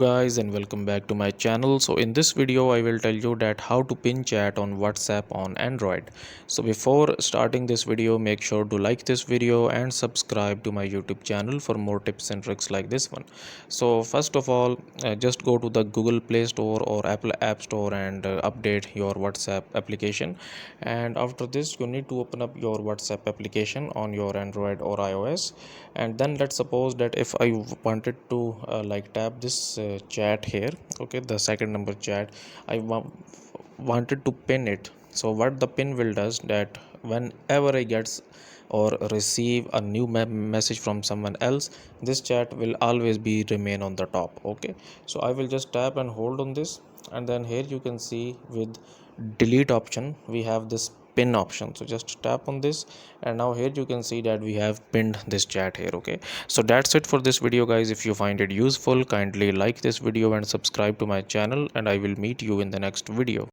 Guys, and welcome back to my channel. So in this video I will tell you that how to pin chat on WhatsApp on Android. So before starting this video, make sure to like this video and subscribe to my YouTube channel for more tips and tricks like this one. So first of all, just go to the Google Play Store or Apple App Store and update your WhatsApp application. And after this you need to open up your WhatsApp application on your Android or iOS. And then let's suppose that if I wanted to like tap this chat here, okay, the second number chat, wanted to pin it. So what the pin will does that whenever I gets or receive a new message from someone else, this chat will always be remain on the top. Okay, so I will just tap and hold on this, and then here you can see with delete option we have this pin option. So just tap on this, and now here you can see that we have pinned this chat here. Okay, so that's it for this video, guys. If you find it useful, kindly like this video and subscribe to my channel, and I will meet you in the next video.